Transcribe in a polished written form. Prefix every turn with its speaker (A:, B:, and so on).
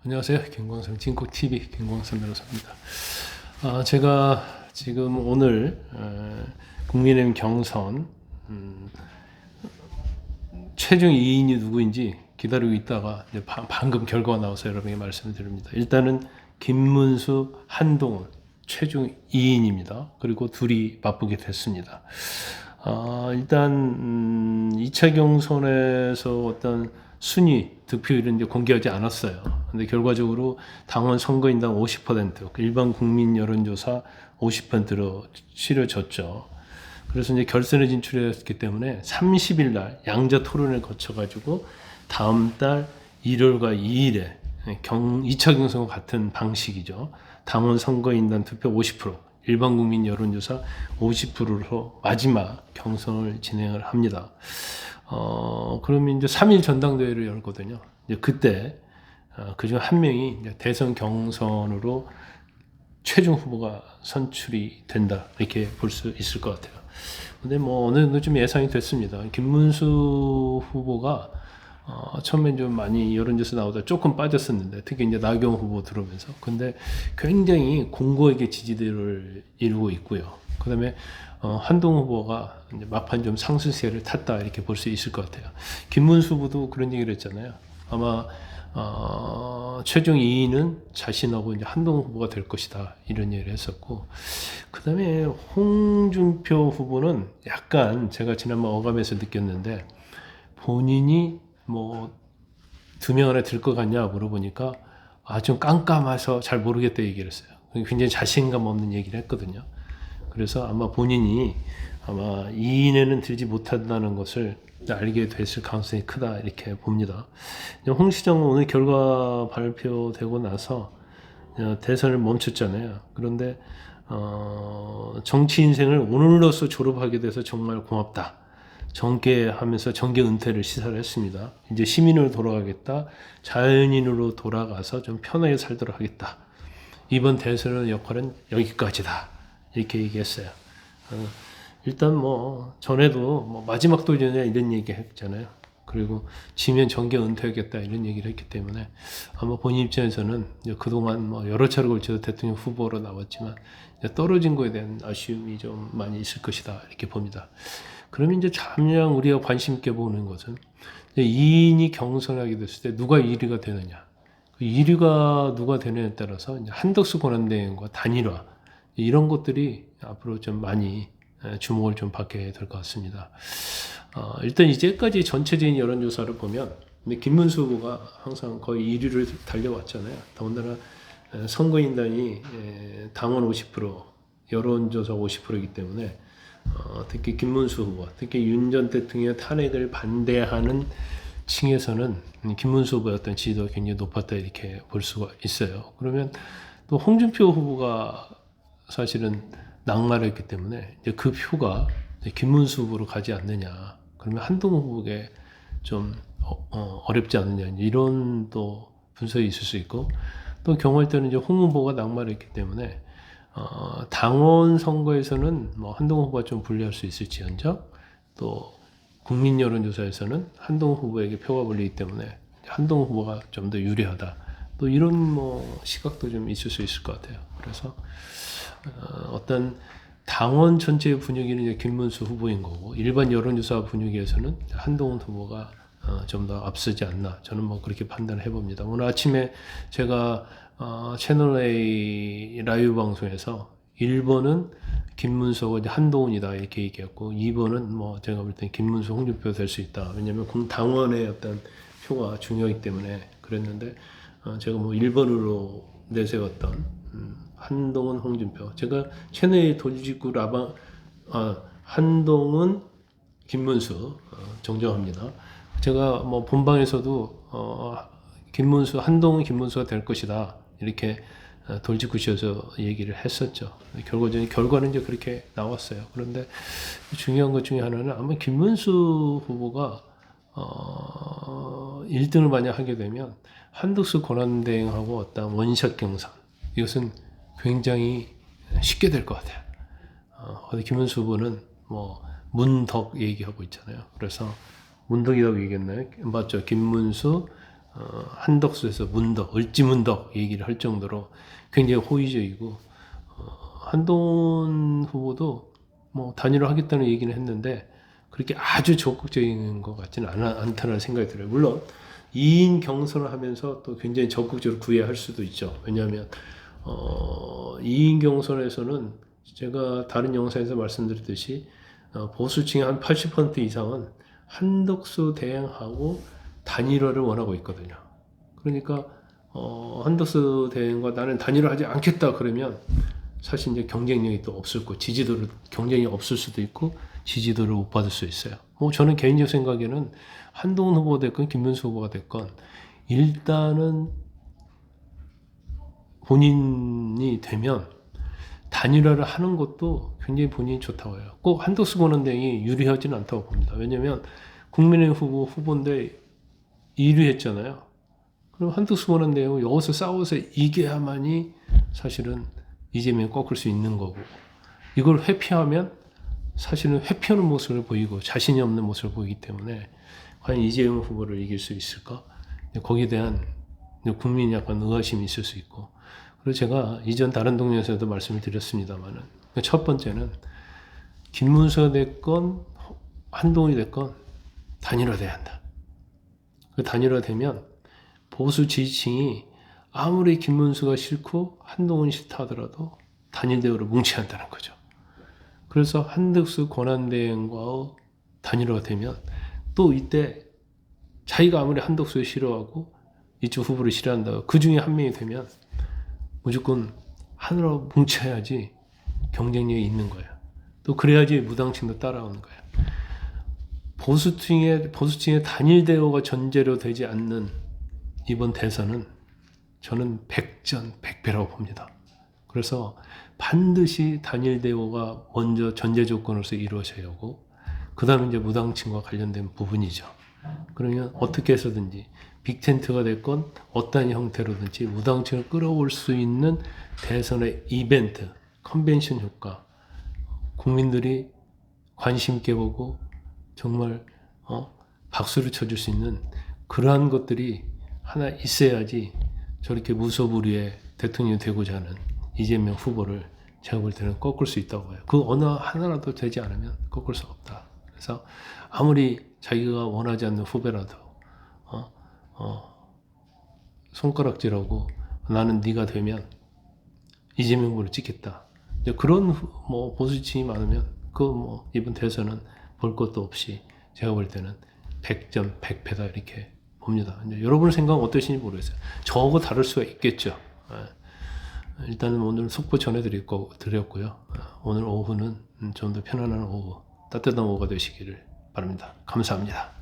A: 안녕하세요. 김광삼 진국TV 김광삼 변호사입니다. 제가 지금 오늘 국민의힘 경선 최종 2인이 누구인지 기다리고 있다가 이제 방금 결과가 나와서 여러분에게 말씀을 드립니다. 일단은 김문수, 한동훈 최종 2인입니다. 그리고 둘이 맞붙게 됐습니다. 일단 2차 경선에서 어떤 순위, 득표율은 이제 공개하지 않았어요. 근데 결과적으로 당원 선거인당 50%, 일반 국민 여론조사 50%로 치러졌죠. 그래서 이제 결선에 진출했기 때문에 30일 날 양자 토론을 거쳐가지고 다음 달 1월과 2일에 2차 경선과 같은 방식이죠. 당원 선거인단 투표 50%, 일반 국민 여론조사 50%로 마지막 경선을 진행을 합니다. 그러면 이제 3일 전당대회를 열거든요. 이제 그때 그중 한 명이 이제 대선 경선으로 최종 후보가 선출이 된다 이렇게 볼 수 있을 것 같아요. 근데 뭐 어느 정도 좀 예상이 됐습니다. 김문수 후보가 처음엔 좀 많이 여론조사 나오다 조금 빠졌었는데 특히 이제 나경원 후보 들어오면서 근데 굉장히 공고하게 지지도를 이루고 있고요. 그다음에 한동훈 후보가 이제 막판 좀 상승세를 탔다 이렇게 볼 수 있을 것 같아요. 김문수 후보도 그런 얘기를 했잖아요. 아마 최종 2위는 자신하고 이제 한동훈 후보가 될 것이다 이런 얘기를 했었고 그다음에 홍준표 후보는 약간 제가 지난번 어감에서 느꼈는데 본인이 뭐 2명 안에 들 것 같냐 물어보니까 좀 깜깜해서 잘 모르겠다 얘기를 했어요. 굉장히 자신감 없는 얘기를 했거든요. 그래서 아마 본인이 아마 2인에는 들지 못한다는 것을 알게 됐을 가능성이 크다 이렇게 봅니다. 홍 시장은 오늘 결과 발표되고 나서 대선을 멈췄잖아요. 그런데 정치 인생을 오늘로써 졸업하게 돼서 정말 고맙다. 정계하면서 정계 은퇴를 시사를 했습니다. 이제 시민으로 돌아가겠다. 자연인으로 돌아가서 좀 편하게 살도록 하겠다. 이번 대선의 역할은 여기까지다. 이렇게 얘기했어요. 일단 뭐 전에도 뭐 마지막 도전이야 이런 얘기 했잖아요. 그리고 지면 정계 은퇴하겠다 이런 얘기를 했기 때문에 아마 본인 입장에서는 그동안 뭐 여러 차례 걸쳐서 대통령 후보로 나왔지만 떨어진 거에 대한 아쉬움이 좀 많이 있을 것이다 이렇게 봅니다. 그러면 이제 가장 우리가 관심 있게 보는 것은 2인이 경선하게 됐을 때 누가 1위가 되느냐. 그 1위가 누가 되느냐에 따라서 이제 한덕수 권한대행과 단일화 이런 것들이 앞으로 좀 많이 주목을 좀 받게 될 것 같습니다. 일단 이제까지 전체적인 여론조사를 보면 김문수 후보가 항상 거의 1위를 달려왔잖아요. 더군다나 선거인단이 당원 50%, 여론조사 50%이기 때문에 특히 김문수 후보, 특히 윤 전 대통령의 탄핵을 반대하는 층에서는 김문수 후보의 어떤 지지도가 굉장히 높았다 이렇게 볼 수가 있어요. 그러면 또 홍준표 후보가 사실은 낙마를 했기 때문에 이제 그 표가 김문수 후보로 가지 않느냐. 그러면 한동훈 후보에게 좀 어렵지 않느냐. 이런 또 분석이 있을 수 있고 또 경우할 때는 이제 홍 후보가 낙마를 했기 때문에 당원 선거에서는 뭐 한동훈 후보가 좀 불리할 수 있을지언정 또 국민 여론조사에서는 한동훈 후보에게 표가 불리기 때문에 한동훈 후보가 좀 더 유리하다. 또 이런 뭐 시각도 좀 있을 수 있을 것 같아요. 그래서 어떤 당원 전체의 분위기는 이제 김문수 후보인 거고 일반 여론조사 분위기에서는 한동훈 후보가 좀 더 앞서지 않나 저는 뭐 그렇게 판단을 해봅니다. 오늘 아침에 제가 채널 A 라이브 방송에서 1번은 김문수하고 이제 한동훈이다 이렇게 얘기했고 2번은 뭐 제가 볼 때 김문수 홍준표 될 수 있다. 왜냐하면 당원의 어떤 표가 중요하기 때문에 그랬는데 제가 뭐 1번으로 내세웠던 한동훈 홍준표 제가 채널 돌직구 라방 한동훈 김문수 정정합니다. 제가 뭐 본방에서도 김문수 한동훈 김문수가 될 것이다 이렇게 돌직구시어서 얘기를 했었죠. 결과는 이제 그렇게 나왔어요. 그런데 중요한 것 중에 하나는 아마 김문수 후보가 1등을 만약 하게 되면 한덕수 권한대행하고 어떤 원샷 경선 이것은 굉장히 쉽게 될 것 같아요. 김문수 후보는 뭐 문덕 얘기하고 있잖아요. 그래서 문덕이라고 얘기했나요? 맞죠. 김문수, 한덕수에서 문덕, 을지문덕 얘기를 할 정도로 굉장히 호의적이고 한동훈 후보도 뭐 단일화하겠다는 얘기는 했는데 그렇게 아주 적극적인 것 같지는 않다는 생각이 들어요. 물론 2인 경선을 하면서 또 굉장히 적극적으로 구애할 수도 있죠. 왜냐하면 2인 경선에서는 제가 다른 영상에서 말씀드렸듯이 보수층의 한 80% 이상은 한덕수 대행하고 단일화를 원하고 있거든요. 그러니까 한덕수 대행과 나는 단일화하지 않겠다 그러면 사실 이제 경쟁력이 또 없을 거, 지지도를 경쟁이 없을 수도 있고 지지도를 못 받을 수 있어요. 저는 개인적 생각에는 한동훈 후보가 됐건 김문수 후보가 됐건 일단은 본인이 되면 단일화를 하는 것도 굉장히 본인이 좋다고 해요. 꼭 한덕수 권한대행이 유리하지는 않다고 봅니다. 왜냐하면 국민의힘 후보인데 1위 했잖아요. 그럼 한덕수 권한대행은 여기서 싸워서 이겨야만이 사실은 이재명을 꺾을 수 있는 거고, 이걸 회피하면 사실은 회피하는 모습을 보이고 자신이 없는 모습을 보이기 때문에 과연 이재명 후보를 이길 수 있을까? 거기에 대한 국민이 약간 의아심이 있을 수 있고, 그리고 제가 이전 다른 동네에서도 말씀을 드렸습니다만은 첫 번째는 김문수가 됐건 한동훈이 됐건 단일화돼야 한다. 그 단일화되면 보수 지지층이 아무리 김문수가 싫고 한동훈이 싫다 하더라도 단일 대우를 뭉쳐야 한다는 거죠. 그래서 한덕수 권한대행과 단일화가 되면 또 이때 자기가 아무리 한덕수를 싫어하고 이쪽 후보를 싫어한다, 그 중에 한 명이 되면 무조건 하나로 뭉쳐야지 경쟁력이 있는 거예요. 또 그래야지 무당층도 따라오는 거예요. 보수층의 단일 대우가 전제로 되지 않는 이번 대선은 저는 100전 100패라고 봅니다. 그래서 반드시 단일 대우가 먼저 전제 조건으로서 이루어져야 하고, 그 다음에 이제 무당층과 관련된 부분이죠. 그러면 어떻게 해서든지 빅텐트가 됐건 어떤 형태로든지 무당층을 끌어올 수 있는 대선의 이벤트, 컨벤션 효과, 국민들이 관심 있게 보고 정말 박수를 쳐줄 수 있는 그러한 것들이 하나 있어야지 저렇게 무소불위의 대통령이 되고자 하는 이재명 후보를 제가 볼 때는 꺾을 수 있다고 봐요. 그 어느 하나라도 되지 않으면 꺾을 수 없다. 그래서 아무리 자기가 원하지 않는 후배라도 손가락질하고 나는 네가 되면 이재명 후보를 찍겠다. 그런 보수층이 많으면 이번 대선은 볼 것도 없이 제가 볼 때는 100점 100패다 이렇게 봅니다. 이제 여러분의 생각은 어떠신지 모르겠어요. 저하고 다를 수가 있겠죠. 일단은 오늘 속보 전해드렸고요. 오늘 오후는 좀 더 편안한 오후, 따뜻한 오후가 되시기를 바랍니다. 감사합니다.